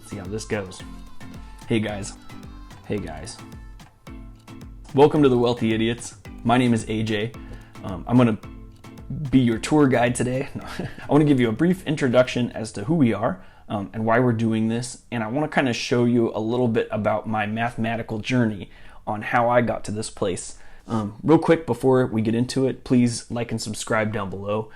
Let's see how this goes. Hey guys. Welcome to the Wealthy Idiots. My name is AJ. I'm going to be your tour guide today. I want to give you a brief introduction as to who we are and why we're doing this. And I want to kind of show you a little bit about my mathematical journey on how I got to this place. Real quick before we get into it, please like and subscribe down below.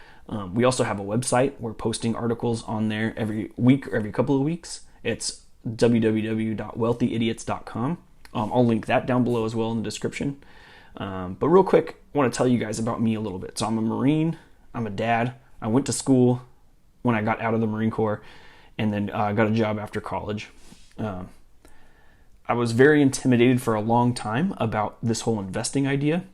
We also have a website. We're posting articles on there every week or every couple of weeks. It's www.wealthyidiots.com. I'll link that down below as well in the description. But real quick, I want to tell you guys about me a little bit. So I'm a Marine. I'm a dad. I went to school when I got out of the Marine Corps and then got a job after college. I was very intimidated for a long time about this whole investing idea,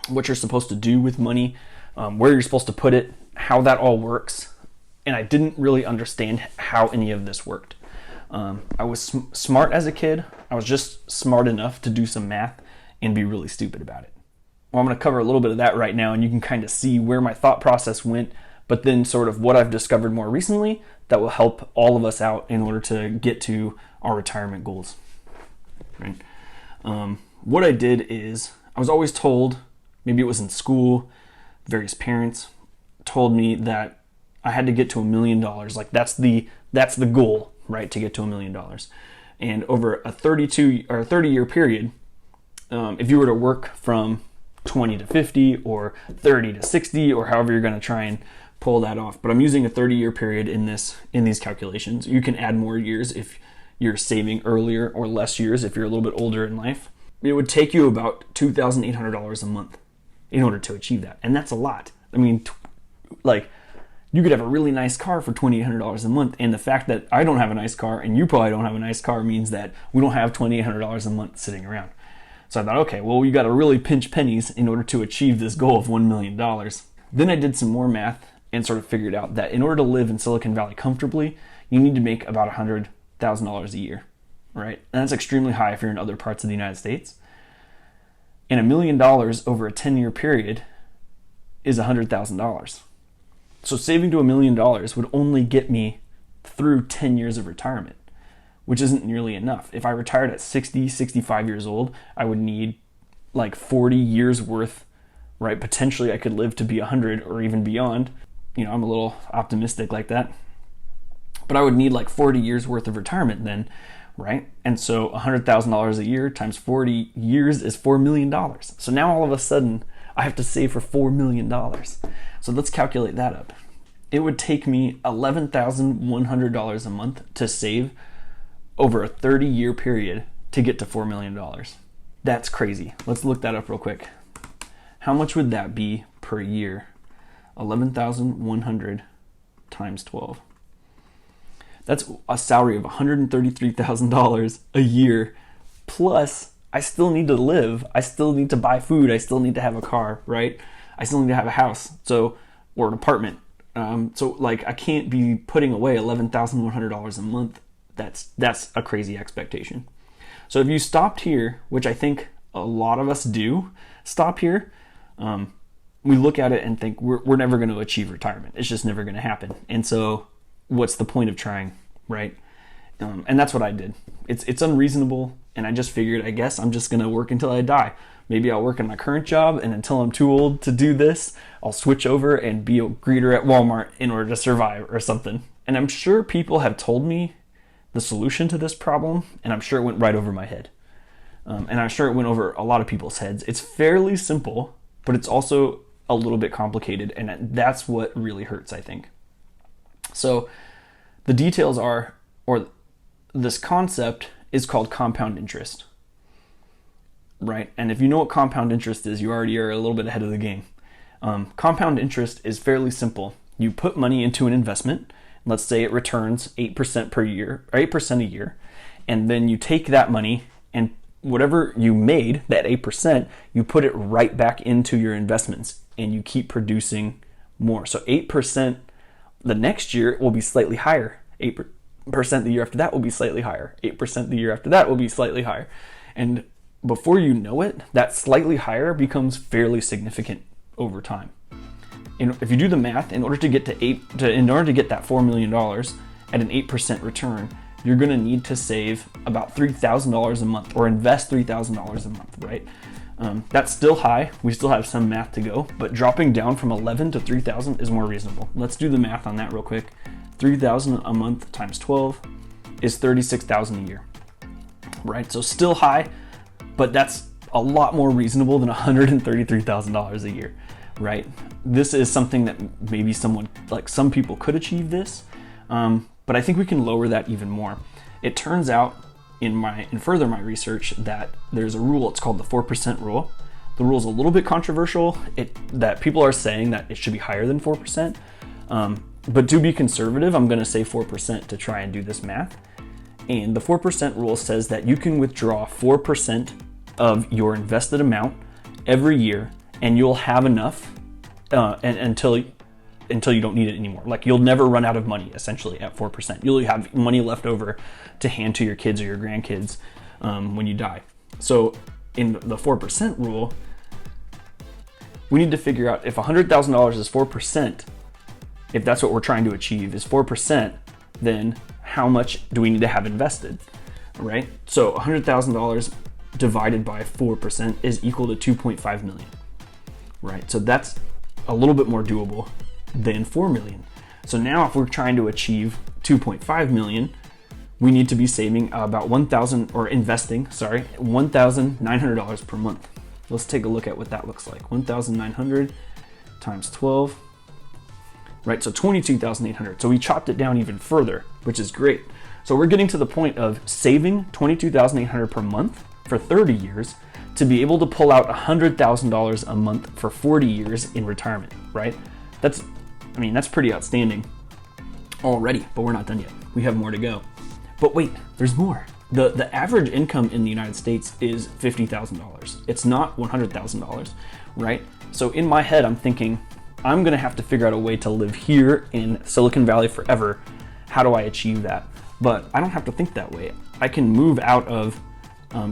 what you're supposed to do with money, where you're supposed to put it, how that all works. And I didn't really understand how any of this worked. I was smart as a kid. I was just smart enough to do some math and be really stupid about it. Well, I'm going to cover a little bit of that right now, and you can kind of see where my thought process went, but then sort of what I've discovered more recently that will help all of us out in order to get to our retirement goals. Right? What I did is I was always told, maybe it was in school, various parents told me that I had to get to $1 million. Like that's the goal, right? To get to $1 million. And over a 30-year period, if you were to work from 20 to 50 or 30 to 60 or however you're going to try and pull that off. But I'm using a 30-year period in these calculations. You can add more years if you're saving earlier or less years if you're a little bit older in life. It would take you about $2,800 a month in order to achieve that. And that's a lot. I mean, you could have a really nice car for $2,800 a month. And the fact that I don't have a nice car and you probably don't have a nice car means that we don't have $2,800 a month sitting around. So I thought, okay, well, we got to really pinch pennies in order to achieve this goal of $1 million. Then I did some more math and sort of figured out that in order to live in Silicon Valley comfortably, you need to make about $100,000 a year, right? And that's extremely high if you're in other parts of the United States. And $1 million over a 10-year period is $100,000. So saving to $1 million would only get me through 10 years of retirement, which isn't nearly enough. If I retired at 60, 65 years old, I would need like 40 years worth, right? Potentially I could live to be 100 or even beyond. You know, I'm a little optimistic like that. But I would need like 40 years worth of retirement then, right? And so $100,000 a year times 40 years is $4 million. So now all of a sudden I have to save for $4 million. So let's calculate that up. It would take me $11,100 a month to save over a 30-year period to get to $4 million. That's crazy. Let's look that up real quick. How much would that be per year? 11,100 times 12. That's a salary of $133,000 a year. Plus, I still need to live. I still need to buy food. I still need to have a car, right? I still need to have a house, or an apartment. So I can't be putting away $11,100 a month. That's a crazy expectation. So if you stopped here, which I think a lot of us do stop here, we look at it and think we're never going to achieve retirement. It's just never going to happen. And so what's the point of trying, right? And that's what I did. It's unreasonable, and I just figured, I guess I'm just going to work until I die. Maybe I'll work in my current job, and until I'm too old to do this, I'll switch over and be a greeter at Walmart in order to survive or something. And I'm sure people have told me the solution to this problem, and I'm sure it went right over my head. And I'm sure it went over a lot of people's heads. It's fairly simple, but it's also a little bit complicated, and that's what really hurts, I think. So the details are, or this concept is called compound interest, right? And if you know what compound interest is, you already are a little bit ahead of the game. Compound interest is fairly simple. You put money into an investment. Let's say it returns 8% per year, or 8% a year. And then you take that money and whatever you made, that 8%, you put it right back into your investments and you keep producing more. So 8% the next year will be slightly higher. 8% the year after that will be slightly higher. 8% the year after that will be slightly higher. And before you know it, that slightly higher becomes fairly significant over time. And if you do the math, in order to get that $4 million at an 8% return, you're going to need to save about $3,000 a month or invest $3,000 a month, right? That's still high. We still have some math to go, but dropping down from 11 to 3,000 is more reasonable. Let's do the math on that real quick. 3,000 a month times 12 is 36,000 a year, right? So still high, but that's a lot more reasonable than $133,000 a year, right? This is something that maybe some people could achieve this, but I think we can lower that even more. It turns out in further my research that there's a rule. It's called the 4% rule. The rule is a little bit controversial. That people are saying that it should be higher than 4%, but to be conservative, I'm going to say 4% to try and do this math. And the 4% rule says that you can withdraw 4% of your invested amount every year, and you'll have enough until you don't need it anymore. Like, you'll never run out of money, essentially, at 4%. You'll have money left over to hand to your kids or your grandkids when you die. So in the 4% rule, we need to figure out if $100,000 is 4%, if that's what we're trying to achieve, is 4%, then how much do we need to have invested, right? So $100,000 divided by 4% is equal to 2.5 million, right? So that's a little bit more doable than 4 million. So now if we're trying to achieve 2.5 million, we need to be saving about investing $1,900 per month. Let's take a look at what that looks like. 1,900 times 12, right? So 22,800. So we chopped it down even further, which is great. So we're getting to the point of saving 22,800 per month for 30 years to be able to pull out $100,000 a month for 40 years in retirement, right? That's pretty outstanding already, but we're not done yet. We have more to go. But wait, there's more. The average income in the United States is $50,000. It's not $100,000, right? So in my head, I'm thinking, I'm gonna have to figure out a way to live here in Silicon Valley forever. How do I achieve that? But I don't have to think that way. I can move out of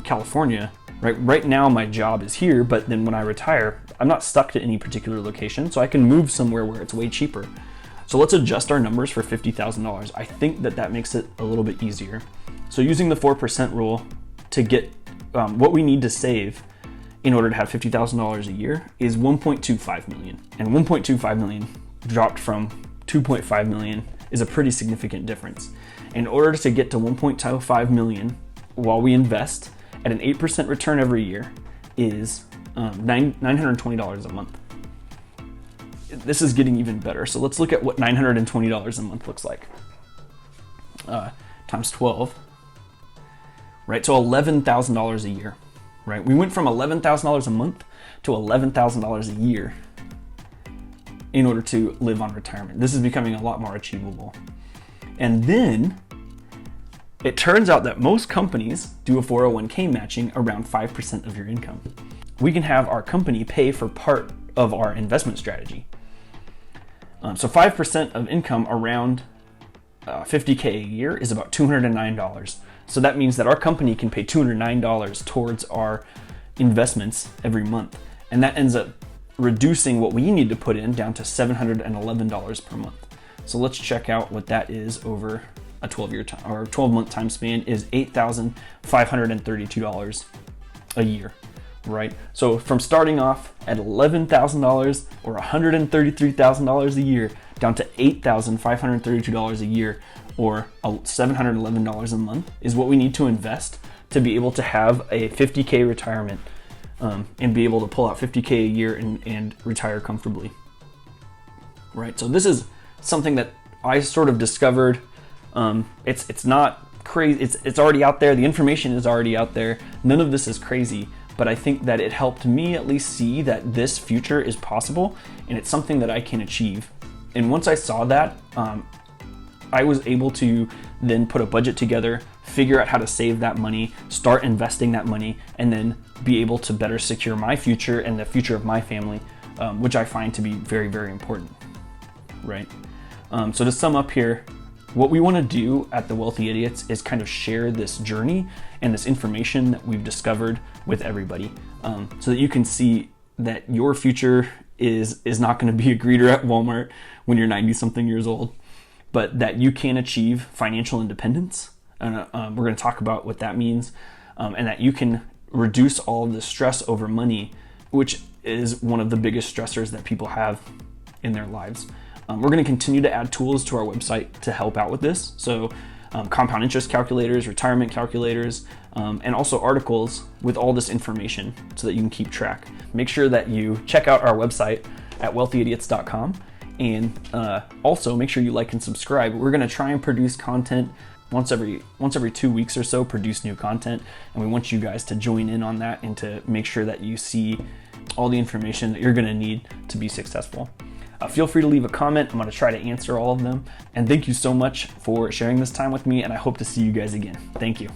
California, right? Right now my job is here, but then when I retire, I'm not stuck to any particular location, so I can move somewhere where it's way cheaper. So let's adjust our numbers for $50,000. I think that makes it a little bit easier. So using the 4% rule to get what we need to save in order to have $50,000 a year is 1.25 million. And 1.25 million dropped from 2.5 million is a pretty significant difference. In order to get to 1.25 million while we invest at an 8% return every year is $920 a month. This is getting even better. So let's look at what $920 a month looks like. Times 12, right? So $11,000 a year, right? We went from $11,000 a month to $11,000 a year in order to live on retirement. This is becoming a lot more achievable. And then it turns out that most companies do a 401k matching around 5% of your income. We can have our company pay for part of our investment strategy. So 5% of income around $50K a year is about $209. So that means that our company can pay $209 towards our investments every month. And that ends up reducing what we need to put in down to $711 per month. So let's check out what that is over a 12-month time span is $8,532 a year, right? So from starting off at $11,000 or $133,000 a year down to $8,532 a year or $711 a month is what we need to invest to be able to have a $50K retirement and be able to pull out $50K a year and retire comfortably, right? So this is something that I sort of discovered. It's not crazy. It's already out there. The information is already out there. None of this is crazy, but I think that it helped me at least see that this future is possible and it's something that I can achieve. And once I saw that, I was able to then put a budget together, figure out how to save that money, start investing that money, and then be able to better secure my future and the future of my family, which I find to be very, very important, right? So to sum up here, what we want to do at The Wealthy Idiots is kind of share this journey and this information that we've discovered with everybody, so that you can see that your future is not going to be a greeter at Walmart when you're 90-something years old, but that you can achieve financial independence and we're going to talk about what that means, and that you can reduce all of the stress over money, which is one of the biggest stressors that people have in their lives. We're going to continue to add tools to our website to help out with this. So compound interest calculators, retirement calculators, and also articles with all this information so that you can keep track. Make sure that you check out our website at wealthyidiots.com, and also make sure you like and subscribe. We're going to try and produce content once every 2 weeks or so, produce new content, and we want you guys to join in on that and to make sure that you see all the information that you're going to need to be successful. Feel free to leave a comment. I'm going to try to answer all of them. And thank you so much for sharing this time with me, and I hope to see you guys again. Thank you.